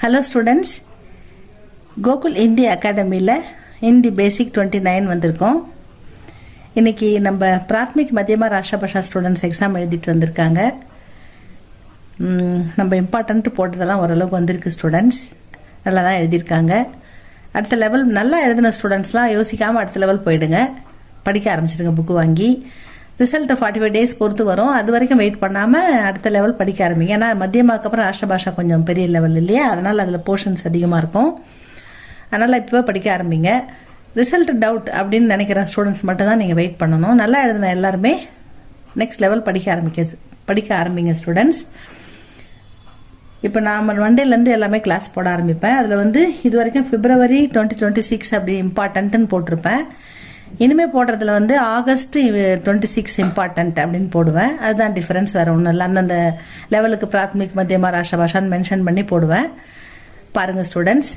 Hello students, Gokul Hindi அகாடமியில் ஹிந்தி பேசிக் 29 வந்திருக்கோம். இன்றைக்கி நம்ம பிராத்மிக் மத்தியமா ராஷ்டிரபாஷா ஸ்டூடெண்ட்ஸ் எக்ஸாம் எழுதிட்டு வந்திருக்காங்க. நம்ம இம்பார்ட்டன்ட்டு போட்டதெல்லாம் ஓரளவுக்கு வந்திருக்கு. ஸ்டூடெண்ட்ஸ் நல்லா தான் எழுதியிருக்காங்க. அடுத்த லெவல் நல்லா எழுதின ஸ்டூடெண்ட்ஸ்லாம் யோசிக்காமல் அடுத்த லெவல் போயிடுங்க, படிக்க ஆரம்பிச்சிடுங்க புக்கு வாங்கி. ரிசல்ட்டு 45 days பொறுத்து வரும், அது வரைக்கும் வெயிட் பண்ணாமல் அடுத்த லெவல் படிக்க ஆரம்பிங்க. ஏன்னா மத்தியமாக்கு அப்புறம் ராஷ்டிரபாஷா கொஞ்சம் பெரிய லெவல் இல்லையா, அதனால் அதில் போர்ஷன்ஸ் அதிகமாக இருக்கும். அதனால் இப்போ படிக்க ஆரம்பிங்க. ரிசல்ட் டவுட் அப்படின்னு நினைக்கிற ஸ்டூடெண்ட்ஸ் மட்டும் தான் நீங்கள் வெயிட் பண்ணணும். நல்லா எழுதின எல்லாருமே நெக்ஸ்ட் லெவல் படிக்க ஆரம்பிங்க ஸ்டூடெண்ட்ஸ். இப்போ நான் மண்டேலேருந்து எல்லாமே கிளாஸ் போட ஆரம்பிப்பேன். அதில் இது வரைக்கும் February 2026 அப்படி இம்பார்ட்டன்ட்டுன்னு போட்டிருப்பேன். இனிமேல் போடுறதுல August 26 இம்பார்ட்டன்ட் அப்படின்னு போடுவேன். அதுதான் டிஃப்ரென்ஸ், வேறு ஒன்றும் இல்லை. அந்தந்த லெவலுக்கு பிராத்மிக் மத்தியமா ராஷ்டிரபாஷான்னு மென்ஷன் பண்ணி போடுவேன். பாருங்கள் ஸ்டூடெண்ட்ஸ்,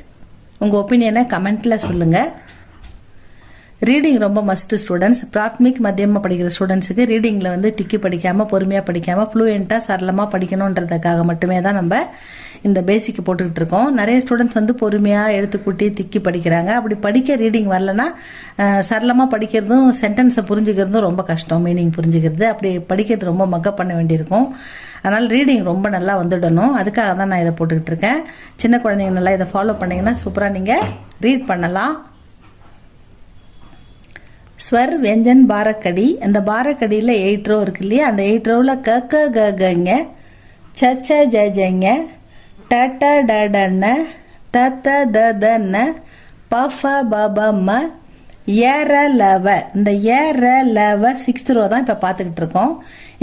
உங்கள் ஒப்பீனியனை கமெண்ட்டில் சொல்லுங்கள். ரீடிங் ரொம்ப மஸ்ட்டு ஸ்டூடெண்ட்ஸ். பிராத்மிக் மத்தியமாக படிக்கிற ஸ்டூடெண்ட்ஸுக்கு ரீடிங்கில் டிக்கி படிக்காமல் பொறுமையாக படிக்காமல் ஃப்ளூயண்ட்டாக சரளமாக படிக்கணுன்றதுக்காக மட்டுமே தான் நம்ம இந்த பேசிக்கு போட்டுக்கிட்டு இருக்கோம். நிறைய ஸ்டூடெண்ட்ஸ் பொறுமையாக எழுத்துக்கூட்டி திக்கி படிக்கிறாங்க. அப்படி படிக்க ரீடிங் வரலன்னா சரளமாக படிக்கிறதும் சென்டென்ஸை புரிஞ்சுக்கிறதும் ரொம்ப கஷ்டம், மீனிங் புரிஞ்சுக்கிறது. அப்படி படிக்கிறது ரொம்ப மக்கப் பண்ண வேண்டியிருக்கும். அதனால் ரீடிங் ரொம்ப நல்லா வந்துடணும். அதுக்காக தான் நான் இதை போட்டுக்கிட்டு இருக்கேன். சின்ன குழந்தைங்க நல்லா இதை ஃபாலோ பண்ணிங்கன்னா சூப்பராக நீங்கள் ரீட் பண்ணலாம். ஸ்வர் வெஞ்சன் பாரக்கடி, அந்த பாரக்கடியில் 8 row இருக்கு இல்லையா, அந்த 8 rowல க க க கங்க, ச ச ஜ ஜங்க, ட ட ட டன்ன, த த த தன்ன, ப ஃப ப ப ம, ஏ ர ல வ. இந்த ஏ ர ல வ 6th row தான் இப்போ பார்த்துக்கிட்டு இருக்கோம்.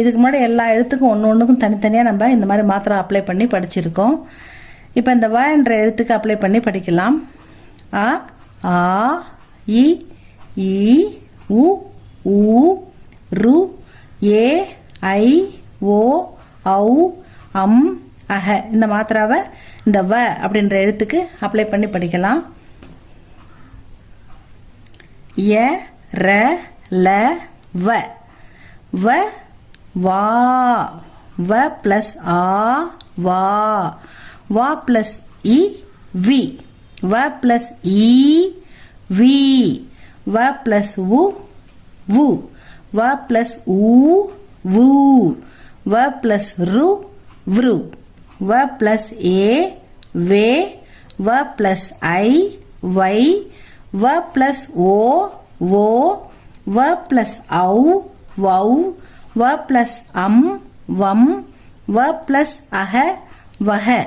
இதுக்கு முன்னாடி எல்லா எழுத்துக்கும் ஒன்றுக்கும் தனித்தனியாக நம்ம இந்த மாதிரி மாத்திரை அப்ளை பண்ணி படிச்சிருக்கோம். இப்போ இந்த வ என்ற எழுத்துக்கு அப்ளை பண்ணி படிக்கலாம். அ ஆ இ ஈ உ ஊ ரு ஏ ஐ ஓ ஔ அம் அஹ. இந்த மாத்திராவை இந்த வ அப்படின்ற எழுத்துக்கு அப்ளை பண்ணி படிக்கலாம். ய ர ல வ, வ வா, வ ப்ளஸ் ஆ வா, வா ப்ளஸ் இ வி, வ ப்ளஸ் இ வி, வ ப்ளஸ் உ வு, வ ப்ளஸ் ஊ வு, வ ப்ளஸ் ரு வ்ரு, வ ப்ளஸ் ஏ வே, வ ப்ளஸ் ஐ வை, வ ப்ளஸ் ஓ வோ, வ ப்ளஸ் ஔ வௌ, வ ப்ளஸ் அம் வம், வ ப்ளஸ் அஹ வஹ.